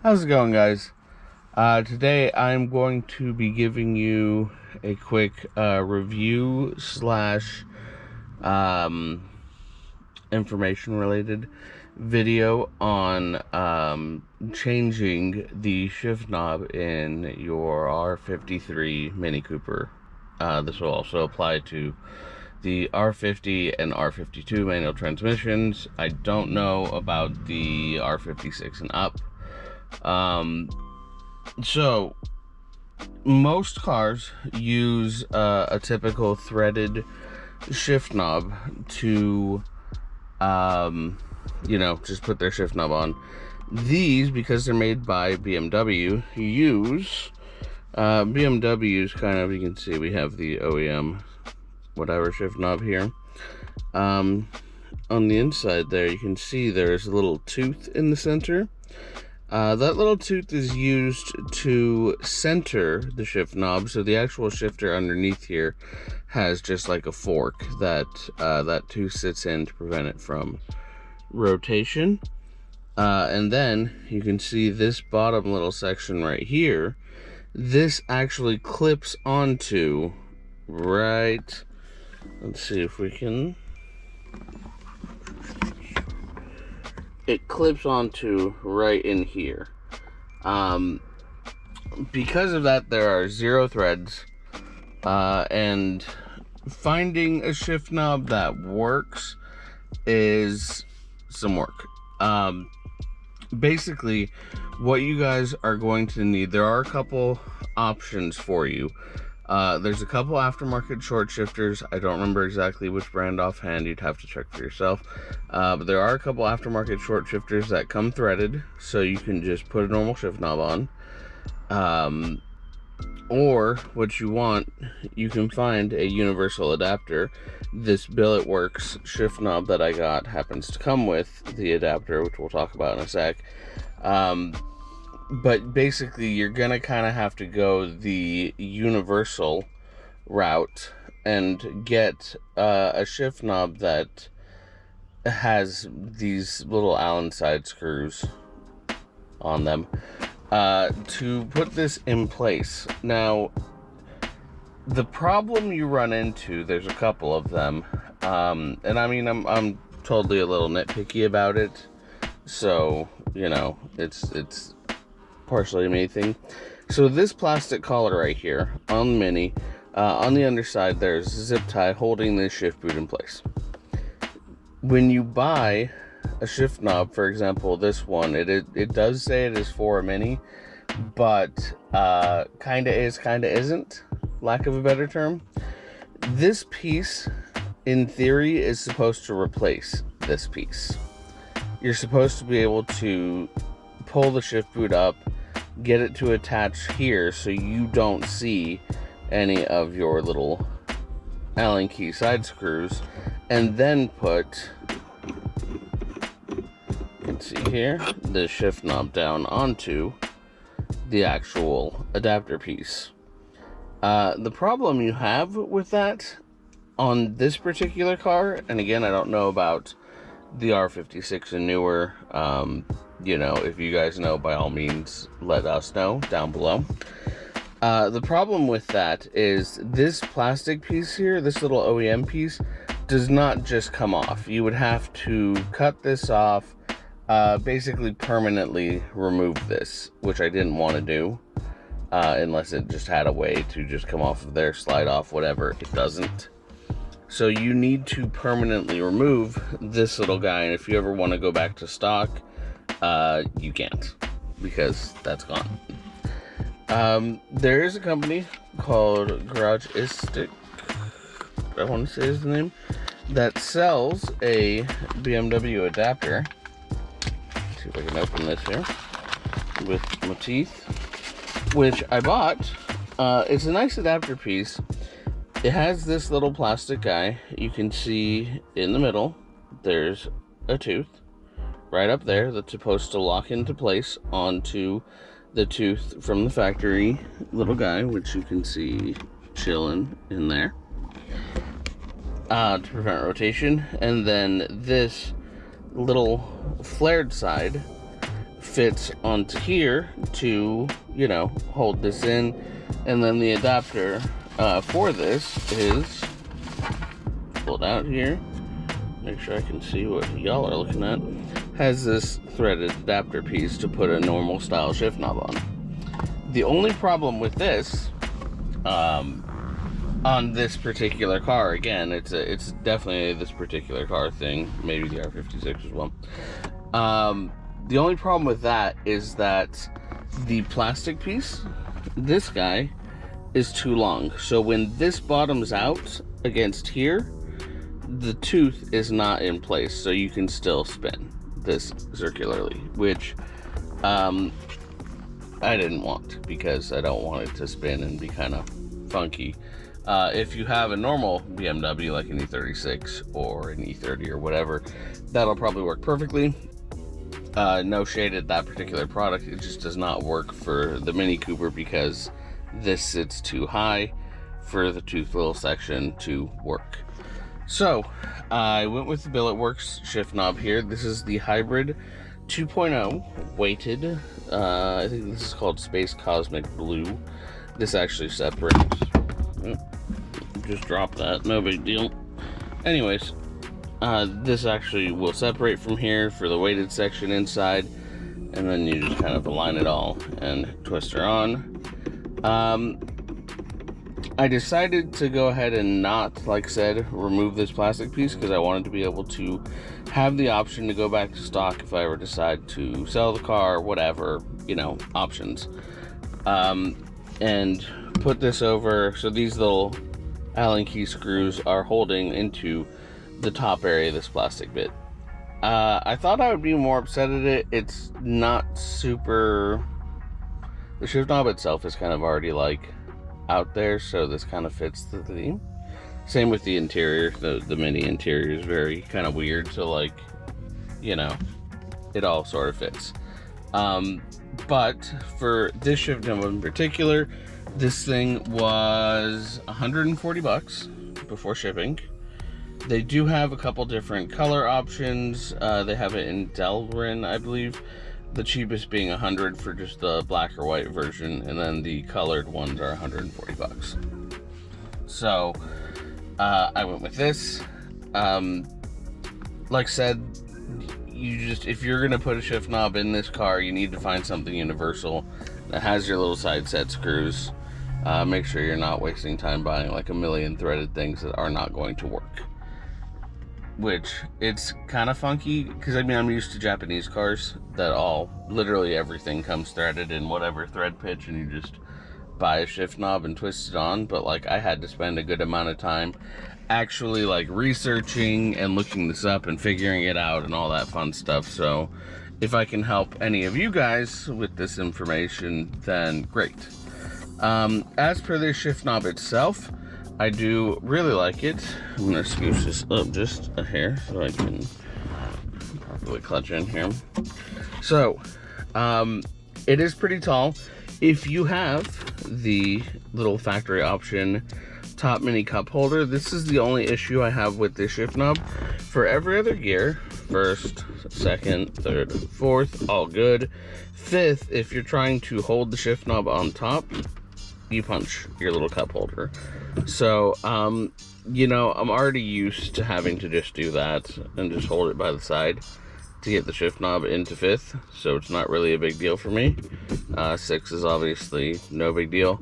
How's it going, guys? Today I'm going to be giving you a quick review slash information related video on changing the shift knob in your R53 Mini Cooper. This will also apply to the R50 and R52 manual transmissions. I don't know about the R56 and up. So most cars use a typical threaded shift knob to just put their shift knob on. These, because they're made by BMW, use BMW's kind of, you can see we have the OEM whatever shift knob here. On the inside there, you can see there's a little tooth in the center. That little tooth is used to center the shift knob, so the actual shifter underneath here has just like a fork that that tooth sits in to prevent it from rotation. And then you can see this bottom little section right here. This actually clips onto right. Let's see if we can. It clips onto right in here. Because of that, there are 0 threads, and finding a shift knob that works is some work. Basically, what you guys are going to need, there are a couple options for you. There's a couple aftermarket short shifters. I don't remember exactly which brand offhand. You'd have to check for yourself. But there are a couple aftermarket short shifters that come threaded, so you can just put a normal shift knob on. Or what you want, you can find a universal adapter. This Billetworkz shift knob that I got happens to come with the adapter, which we'll talk about in a sec. But basically, you're gonna kind of have to go the universal route and get a shift knob that has these little Allen side screws on them to put this in place. Now, the problem you run into, there's a couple of them, and I mean, I'm totally a little nitpicky about it, so you know, it's partially me thing. So this plastic collar right here on the Mini, on the underside there's a zip tie holding this shift boot in place. When you buy a shift knob, for example this one, it does say it is for a Mini, but kinda is, kinda isn't, lack of a better term. This piece in theory is supposed to replace this piece. You're supposed to be able to pull the shift boot up, get it to attach here so you don't see any of your little Allen key side screws, and then put, you can see here, the shift knob down onto the actual adapter piece. The problem you have with that on this particular car, and again, I don't know about the R56 and newer, you know, if you guys know, by all means, let us know down below. The problem with that is this plastic piece here, this little OEM piece, does not just come off. You would have to cut this off, basically permanently remove this, which I didn't want to do, unless it just had a way to just come off of there, slide off, whatever. It doesn't. So you need to permanently remove this little guy, and if you ever want to go back to stock, you can't, because that's gone. There is a company called Garage-istic, I want to say is the name, that sells a BMW adapter. Let's see if I can open this here with my teeth, which I bought. It's a nice adapter piece. It has this little plastic guy. You can see in the middle there's a tooth right up there that's supposed to lock into place onto the tooth from the factory little guy, which you can see chilling in there to prevent rotation. And then this little flared side fits onto here to, you know, hold this in. And then the adapter for this is pulled out here. Make sure I can see what y'all are looking at. Has this threaded adapter piece to put a normal style shift knob on. The only problem with this, on this particular car, again, it's definitely this particular car thing, maybe the R56 as well. The only problem with that is that the plastic piece, this guy, is too long. So when this bottoms out against here, the tooth is not in place, so you can still spin this circularly, which I didn't want, because I don't want it to spin and be kind of funky. If you have a normal BMW like an E36 or an E30 or whatever, that'll probably work perfectly. No shade at that particular product, it just does not work for the Mini Cooper because this sits too high for the tooth little section to work. So I went with the Billetworkz shift knob here. This is the Hybrid 2.0 weighted. I think this is called Space Cosmic Blue. This actually separates. Just drop that, no big deal. Anyways, this actually will separate from here for the weighted section inside, and then you just kind of align it all and twist her on. I decided to go ahead and not, like I said, remove this plastic piece because I wanted to be able to have the option to go back to stock if I ever decide to sell the car, whatever, you know, options. And put this over, so these little Allen key screws are holding into the top area of this plastic bit. I thought I would be more upset at it. It's not super... The shift knob itself is kind of already like out there, so this kind of fits the theme. Same with the interior. The Mini interior is very kind of weird, so like, you know, it all sort of fits. But for this shift knob in particular, this thing was $140 before shipping. They do have a couple different color options. They have it in Delrin, I believe. The cheapest being $100 for just the black or white version, and then the colored ones are $140. So I went with this. Like I said, if you're gonna put a shift knob in this car, you need to find something universal that has your little side set screws. Make sure you're not wasting time buying like a million threaded things that are not going to work. Which, it's kind of funky, because I mean, I'm used to Japanese cars that literally everything comes threaded in whatever thread pitch, and you just buy a shift knob and twist it on. But like, I had to spend a good amount of time actually like researching and looking this up and figuring it out and all that fun stuff. So if I can help any of you guys with this information, then great. As per this shift knob itself, I do really like it. I'm gonna scooch this up just a hair so I can properly clutch in here. So, it is pretty tall. If you have the little factory option top mini cup holder, this is the only issue I have with this shift knob. For every other gear, first, second, third, fourth, all good. Fifth, if you're trying to hold the shift knob on top, you punch your little cup holder. So, you know, I'm already used to having to just do that and just hold it by the side to get the shift knob into fifth, so it's not really a big deal for me. Six is obviously no big deal,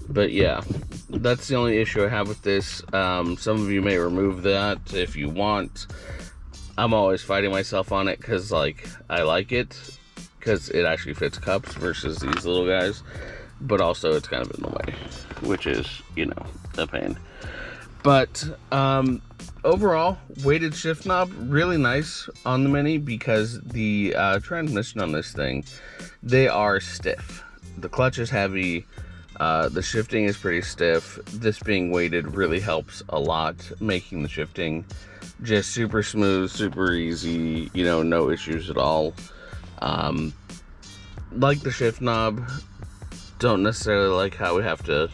but yeah, that's the only issue I have with this. Some of you may remove that if you want. I'm always fighting myself on it because, like, I like it because it actually fits cups versus these little guys, but also it's kind of in the way, which is, you know, a pain. But overall, weighted shift knob, really nice on the Mini, because the transmission on this thing, they are stiff. The clutch is heavy, the shifting is pretty stiff. This being weighted really helps a lot, making the shifting just super smooth, super easy, you know, no issues at all. Like the shift knob, don't necessarily like how we have to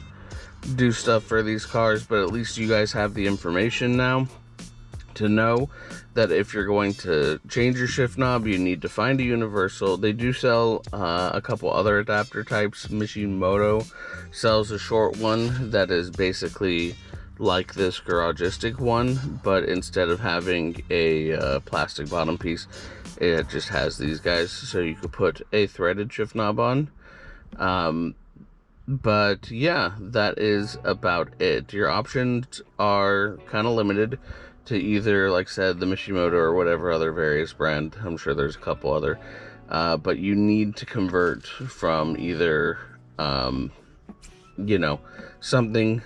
do stuff for these cars, but at least you guys have the information now to know that if you're going to change your shift knob, you need to find a universal. They do sell a couple other adapter types. Mishimoto sells a short one that is basically like this garagistic one, but instead of having a plastic bottom piece, it just has these guys, so you could put a threaded shift knob on. But yeah, that is about it. Your options are kind of limited to either, like I said, the Mishimoto or whatever other various brand. I'm sure there's a couple other, but you need to convert from either you know, something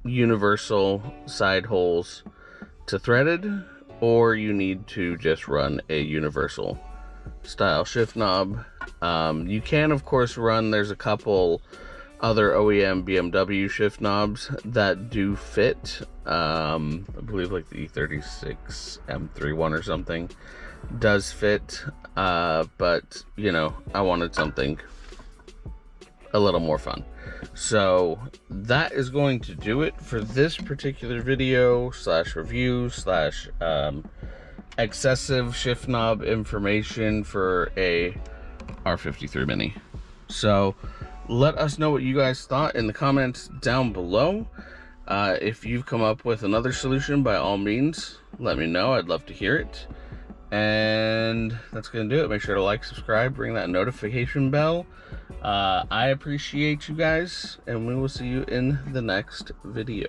universal side holes to threaded, or you need to just run a universal style shift knob. You can of course run, there's a couple other OEM BMW shift knobs that do fit. I believe like the E36 M31 or something does fit, but you know, I wanted something a little more fun. So that is going to do it for this particular video slash review slash excessive shift knob information for a R53 Mini. So let us know what you guys thought in the comments down below. If you've come up with another solution, by all means, let me know. I'd love to hear it. And that's going to do it. Make sure to like, subscribe, ring that notification bell. I appreciate you guys, and we will see you in the next video.